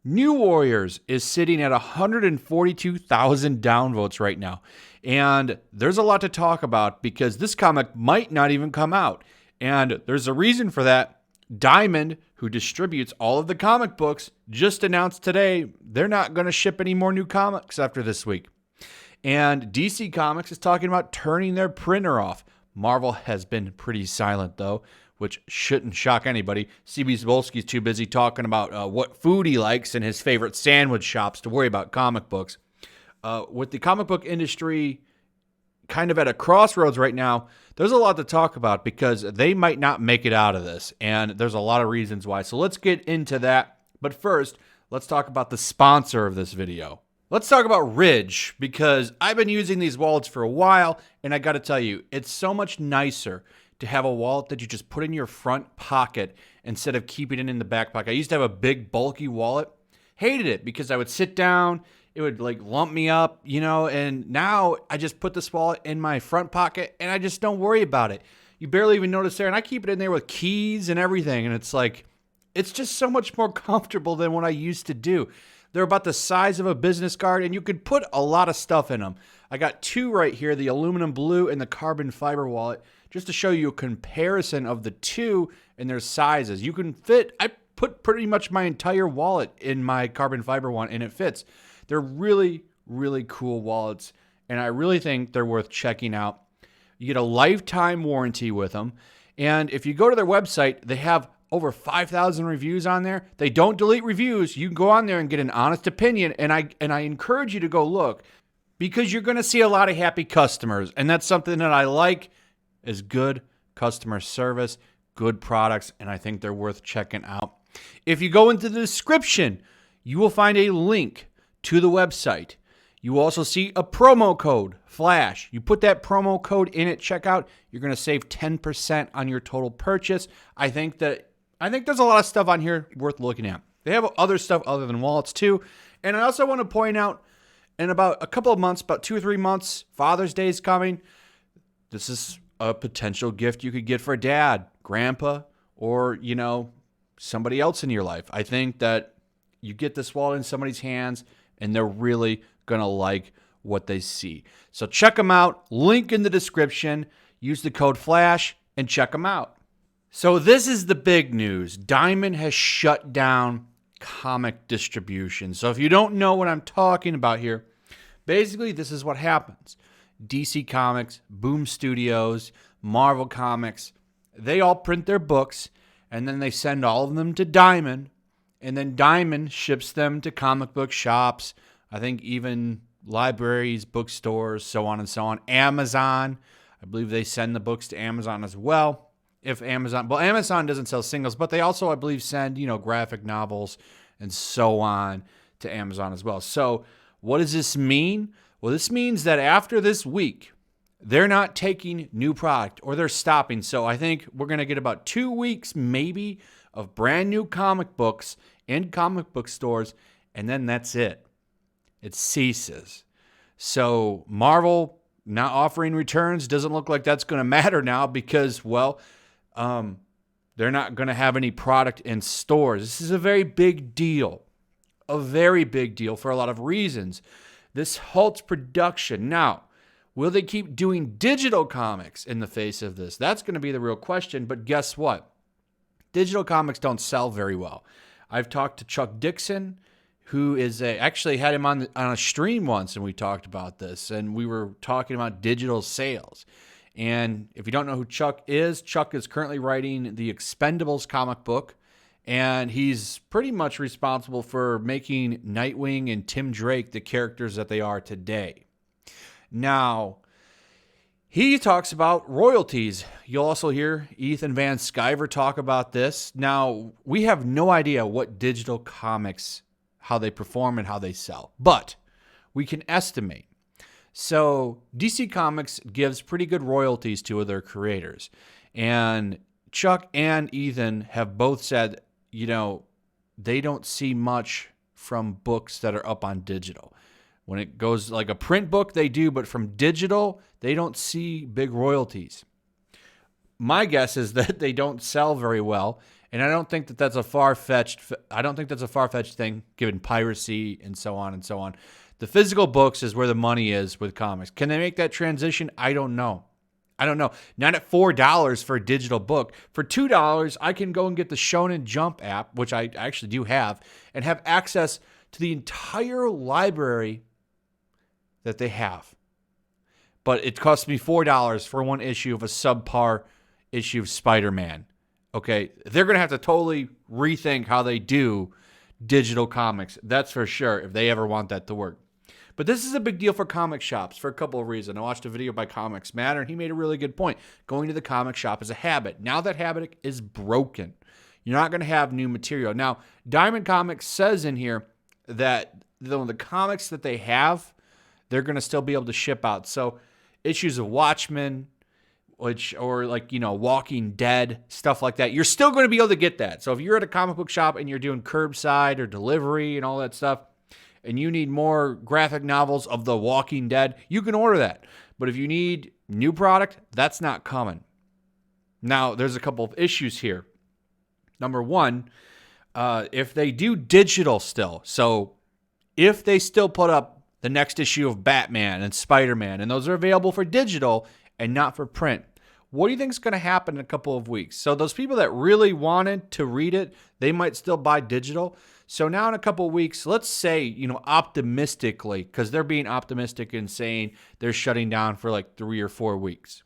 New Warriors is sitting at 142,000 downvotes right now. And there's a lot to talk about because this comic might not even come out. And there's a reason for that. Diamond, who distributes all of the comic books, just announced today they're not going to ship any more new comics after this week. And DC Comics is talking about turning their printer off. Marvel has been pretty silent, though, which shouldn't shock anybody. CB Cebulski's too busy talking about what food he likes and his favorite sandwich shops to worry about comic books. With the comic book industry kind of at a crossroads right now, there's a lot to talk about because they might not make it out of this, and there's a lot of reasons why. So let's get into that. But first, let's talk about the sponsor of this video. Let's talk about Ridge, because I've been using these wallets for a while, and I got to tell you, it's so much nicer to have a wallet that you just put in your front pocket instead of keeping it in the back pocket. I used to have a big, bulky wallet. Hated it because I would sit down, it would like lump me up, and now I just put this wallet in my front pocket and I just don't worry about it. You barely even notice there, and I keep it in there with keys and everything, and it's just so much more comfortable than what I used to do. They're about the size of a business card, and you could put a lot of stuff in them. I got two right here, the aluminum blue and the carbon fiber wallet, just to show you a comparison of the two and their sizes. You can fit, I put pretty much my entire wallet in my carbon fiber one, and it fits. They're really, really cool wallets, and I really think they're worth checking out. You get a lifetime warranty with them, and if you go to their website, they have over 5,000 reviews on there. They don't delete reviews. You can go on there and get an honest opinion, and I encourage you to go look because you're going to see a lot of happy customers, and that's something that I like is good customer service, good products, and I think they're worth checking out. If you go into the description, you will find a link to the website. You will also see a promo code, FLASH. You put that promo code in at checkout, you're going to save 10% on your total purchase. I think there's a lot of stuff on here worth looking at. They have other stuff other than wallets too. And I also want to point out, in about a couple of months, about 2 or 3 months, Father's Day is coming. This is a potential gift you could get for dad, grandpa, or, somebody else in your life. I think that you get this wallet in somebody's hands and they're really going to like what they see. So check them out. Link in the description. Use the code FLASH and check them out. So this is the big news. Diamond has shut down comic distribution. So if you don't know what I'm talking about here, basically this is what happens. DC Comics, Boom Studios, Marvel Comics, they all print their books, and then they send all of them to Diamond, and then Diamond ships them to comic book shops, I think even libraries, bookstores, so on and so on. Amazon, I believe they send the books to Amazon as well. Amazon doesn't sell singles, but they also, I believe, send, graphic novels and so on to Amazon as well. So what does this mean? Well, this means that after this week, they're not taking new product, or they're stopping. So I think we're going to get about 2 weeks maybe of brand new comic books in comic book stores, and then that's it. It ceases. So Marvel not offering returns doesn't look like that's going to matter now because, they're not going to have any product in stores. This is a very big deal. A very big deal for a lot of reasons. This halts production. Now, will they keep doing digital comics in the face of this? That's going to be the real question, but guess what? Digital comics don't sell very well. I've talked to Chuck Dixon, who actually had him on a stream once, and we talked about this, and we were talking about digital sales. And if you don't know who Chuck is currently writing the Expendables comic book, and he's pretty much responsible for making Nightwing and Tim Drake the characters that they are today. Now, he talks about royalties. You'll also hear Ethan Van Sciver talk about this. Now, we have no idea what digital comics, how they perform and how they sell, but we can estimate. So DC Comics gives pretty good royalties to their creators. And Chuck and Ethan have both said, they don't see much from books that are up on digital. When it goes like a print book, they do, but from digital, they don't see big royalties. My guess is that they don't sell very well, And I don't think that that's a far-fetched thing given piracy and so on and so on. The physical books is where the money is with comics. Can they make that transition? I don't know. Not at $4 for a digital book. For $2, I can go and get the Shonen Jump app, which I actually do have, and have access to the entire library that they have. But it costs me $4 for one issue of a subpar issue of Spider-Man. Okay, they're going to have to totally rethink how they do digital comics. That's for sure, if they ever want that to work. But this is a big deal for comic shops for a couple of reasons. I watched a video by Comics Matter, and he made a really good point. Going to the comic shop is a habit. Now that habit is broken. You're not going to have new material. Now, Diamond Comics says in here that the comics that they have, they're going to still be able to ship out. So issues of Watchmen, Walking Dead, stuff like that. You're still going to be able to get that. So if you're at a comic book shop and you're doing curbside or delivery and all that stuff, and you need more graphic novels of The Walking Dead, you can order that. But if you need new product, that's not coming. Now, there's a couple of issues here. Number one, if they do digital still, so if they still put up the next issue of Batman and Spider-Man, and those are available for digital and not for print, what do you think is going to happen in a couple of weeks? So those people that really wanted to read it, they might still buy digital. So now in a couple of weeks, let's say, optimistically, because they're being optimistic and saying they're shutting down for like 3 or 4 weeks.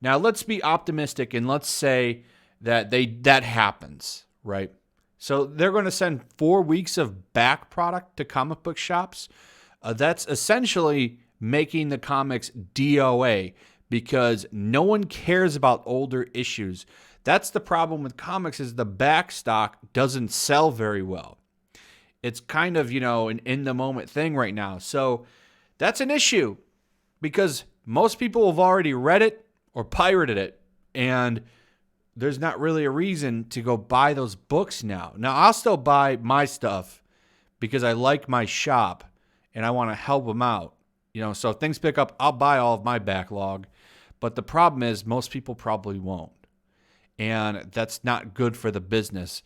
Now let's be optimistic and let's say that that happens, right? So they're going to send 4 weeks of back product to comic book shops. That's essentially making the comics DOA because no one cares about older issues. That's the problem with comics is the back stock doesn't sell very well. It's kind of, an in-the-moment thing right now. So that's an issue because most people have already read it or pirated it, and there's not really a reason to go buy those books now. Now, I'll still buy my stuff because I like my shop and I want to help them out. So if things pick up, I'll buy all of my backlog. But the problem is most people probably won't. And that's not good for the business.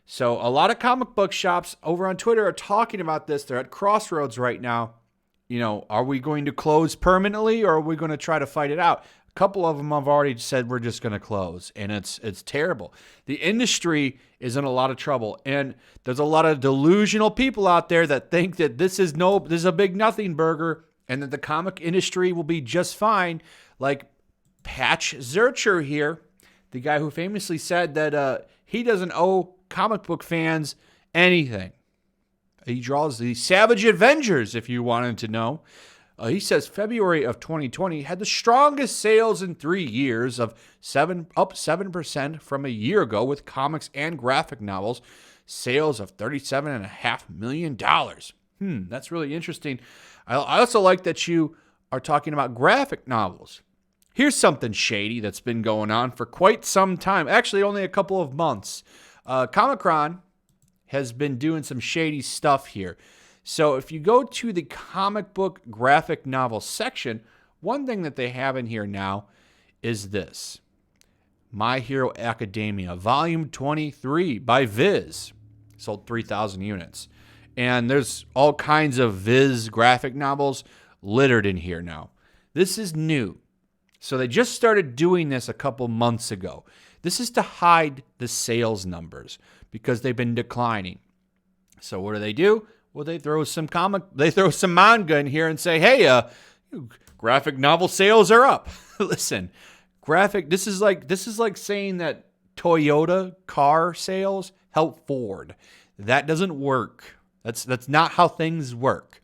So a lot of comic book shops over on Twitter are talking about this. They're at crossroads right now. Are we going to close permanently or are we going to try to fight it out? A couple of them have already said we're just going to close, and it's terrible. The industry is in a lot of trouble, and there's a lot of delusional people out there that think that this is a big nothing burger and that the comic industry will be just fine, like Patch Zurcher here, the guy who famously said that he doesn't owe comic book fans anything. He draws the Savage Avengers, if you wanted to know. He says February of 2020 had the strongest sales in 3 years up 7% from a year ago with comics and graphic novels. Sales of $37.5 million. That's really interesting. I also like that you are talking about graphic novels. Here's something shady that's been going on for quite some time. Actually, only a couple of months. Comic-Con has been doing some shady stuff here. So if you go to the comic book graphic novel section, one thing that they have in here now is this. My Hero Academia, Volume 23 by Viz. Sold 3,000 units. And there's all kinds of Viz graphic novels littered in here now. This is new. So they just started doing this a couple months ago. This is to hide the sales numbers because they've been declining. So what do? Well, they throw some manga in here and say, hey, graphic novel sales are up. Listen, this is like saying that Toyota car sales help Ford. That doesn't work. That's not how things work.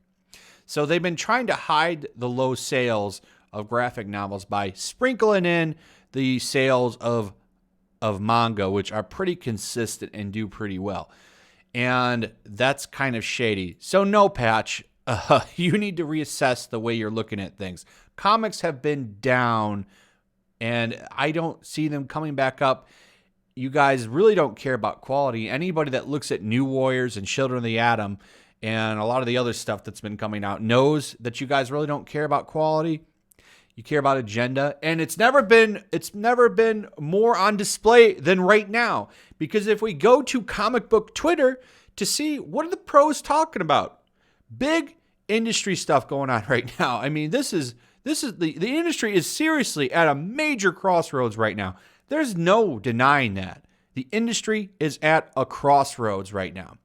So they've been trying to hide the low sales of graphic novels by sprinkling in the sales of manga, which are pretty consistent and do pretty well. And that's kind of shady. So no, Patch, you need to reassess the way you're looking at things. Comics have been down, and I don't see them coming back up. You guys really don't care about quality. Anybody that looks at New Warriors and Children of the Atom and a lot of the other stuff that's been coming out knows that you guys really don't care about quality. You care about agenda, and it's never been more on display than right now. Because if we go to comic book Twitter to see what are the pros talking about, big industry stuff going on right now. I mean, the industry is seriously at a major crossroads right now. There's no denying that. The industry is at a crossroads right now.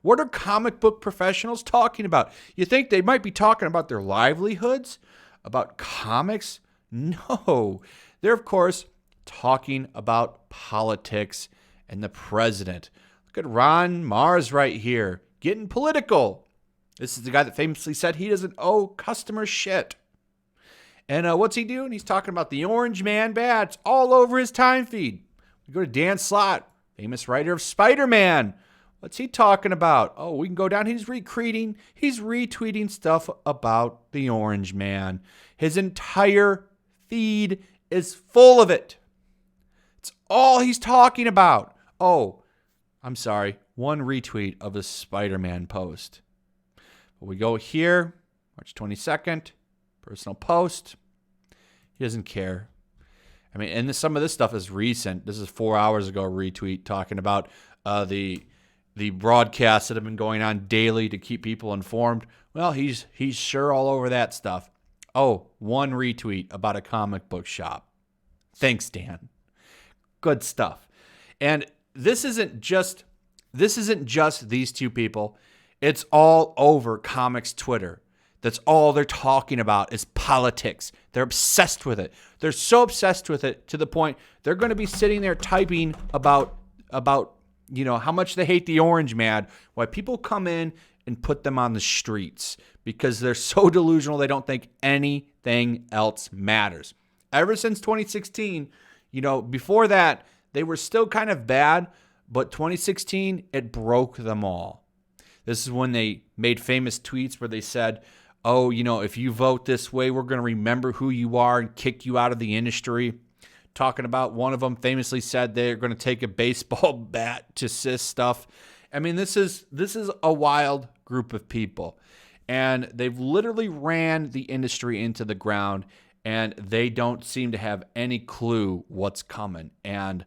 What are comic book professionals talking about? You think they might be talking about their livelihoods? About comics? No. They're, of course, talking about politics and the president. Look at Ron Mars right here, getting political. This is the guy that famously said he doesn't owe customers shit. And what's he doing? He's talking about the Orange Man bad. It's all over his time feed. We go to Dan Slott, famous writer of Spider-Man. What's he talking about? Oh, we can go down. He's retweeting stuff about the Orange Man. His entire feed is full of it. It's all he's talking about. Oh, I'm sorry. One retweet of a Spider-Man post. But we go here, March 22nd, personal post. He doesn't care. I mean, and some of this stuff is recent. This is 4 hours ago, retweet talking about the broadcasts that have been going on daily to keep people informed. Well, he's sure all over that stuff. Oh, one retweet about a comic book shop. Thanks, Dan. Good stuff. And this isn't just these two people. It's all over comics Twitter. That's all they're talking about is politics. They're obsessed with it. They're so obsessed with it to the point they're going to be sitting there typing about how much they hate the Orange Man, why people come in and put them on the streets because they're so delusional they don't think anything else matters. Ever since 2016, before that, they were still kind of bad, but 2016, it broke them all. This is when they made famous tweets where they said, oh, if you vote this way, we're going to remember who you are and kick you out of the industry. Talking about one of them famously said they're going to take a baseball bat to cis stuff. I mean, this is a wild group of people. And they've literally ran the industry into the ground, and they don't seem to have any clue what's coming. And,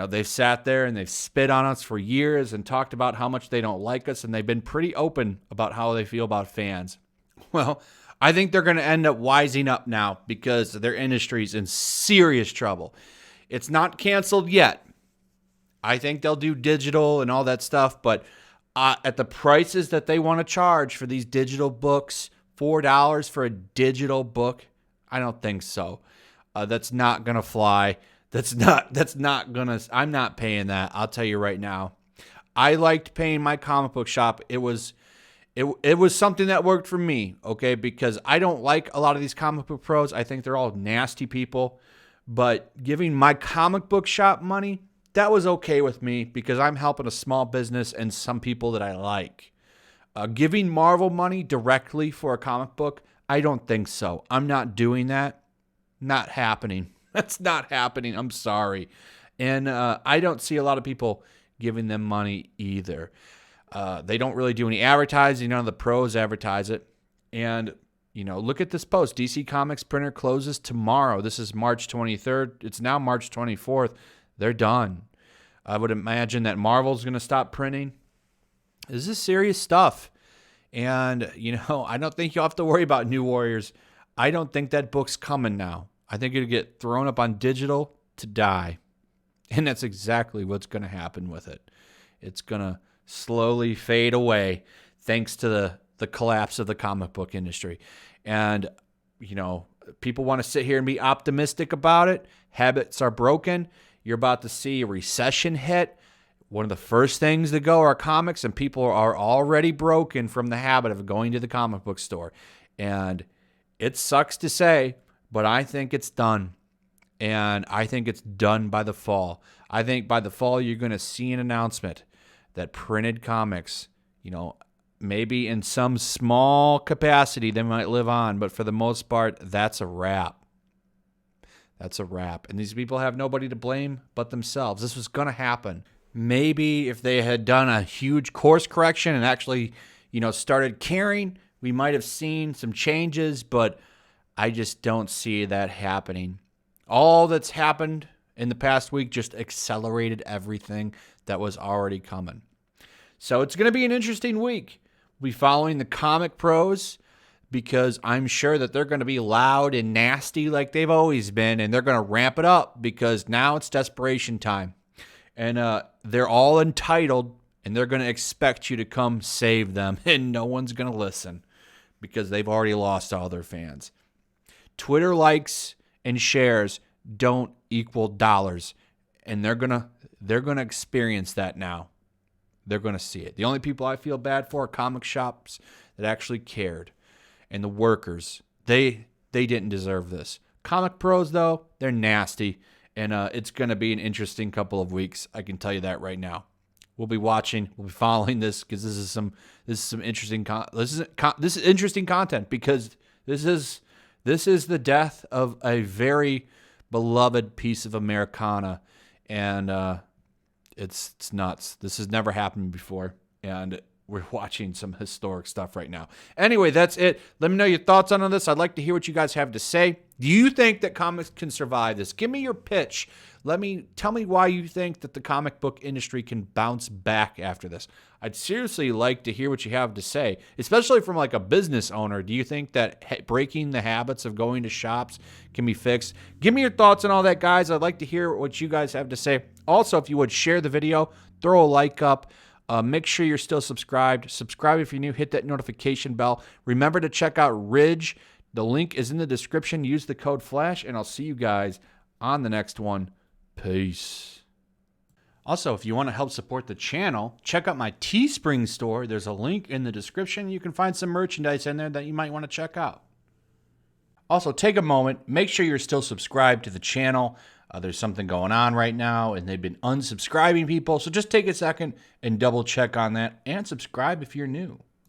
they've sat there and they've spit on us for years and talked about how much they don't like us, and they've been pretty open about how they feel about fans. Well, I think they're going to end up wising up now because their industry's in serious trouble. It's not canceled yet. I think they'll do digital and all that stuff, but at the prices that they want to charge for these digital books, $4 for a digital book, I don't think so. That's not going to fly. That's not going to, I'm not paying that. I'll tell you right now. I liked paying my comic book shop. It was something that worked for me, okay? Because I don't like a lot of these comic book pros. I think they're all nasty people. But giving my comic book shop money, that was okay with me because I'm helping a small business and some people that I like. Giving Marvel money directly for a comic book, I don't think so. I'm not doing that. Not happening. That's not happening. I'm sorry. And I don't see a lot of people giving them money either. They don't really do any advertising. None of the pros advertise it. And, look at this post. DC Comics printer closes tomorrow. This is March 23rd. It's now March 24th. They're done. I would imagine that Marvel's going to stop printing. This is serious stuff. And, I don't think you'll have to worry about New Warriors. I don't think that book's coming now. I think it'll get thrown up on digital to die. And that's exactly what's going to happen with it. It's going to slowly fade away thanks to the collapse of the comic book industry. And, people want to sit here and be optimistic about it. Habits are broken. You're about to see a recession hit. One of the first things to go are comics, and people are already broken from the habit of going to the comic book store. And it sucks to say, but I think it's done. And I think it's done by the fall. I think by the fall, you're going to see an announcement that printed comics, maybe in some small capacity they might live on, but for the most part, that's a wrap. That's a wrap. And these people have nobody to blame but themselves. This was going to happen. Maybe if they had done a huge course correction and actually, started caring, we might have seen some changes, but I just don't see that happening. All that's happened in the past week just accelerated everything that was already coming. So it's going to be an interesting week. We'll be following the comic pros because I'm sure that they're going to be loud and nasty like they've always been, and they're going to ramp it up because now it's desperation time. And they're all entitled, and they're going to expect you to come save them, and no one's going to listen because they've already lost all their fans. Twitter likes and shares don't equal dollars, and they're going to experience that now. They're going to see it. The only people I feel bad for are comic shops that actually cared. And the workers, they didn't deserve this. Comic pros, though, they're nasty. And it's going to be an interesting couple of weeks. I can tell you that right now. We'll be watching. We'll be following this because this is some interesting this is interesting content because this is the death of a very beloved piece of Americana, and it's nuts. This has never happened before, and we're watching some historic stuff right now. Anyway, that's it. Let me know your thoughts on this. I'd like to hear what you guys have to say. Do you think that comics can survive this? Give me your pitch. Tell me why you think that the comic book industry can bounce back after this. I'd seriously like to hear what you have to say, especially from like a business owner. Do you think that breaking the habits of going to shops can be fixed? Give me your thoughts on all that, guys. I'd like to hear what you guys have to say. Also, if you would share the video, throw a like up. Make sure you're still subscribed. Subscribe if you're new. Hit that notification bell. Remember to check out Ridge. The link is in the description. Use the code FLASH, and I'll see you guys on the next one. Peace. Also, if you want to help support the channel, check out my Teespring store. There's a link in the description. You can find some merchandise in there that you might want to check out. Also, take a moment. Make sure you're still subscribed to the channel. There's something going on right now, and they've been unsubscribing people. So just take a second and double check on that and subscribe if you're new.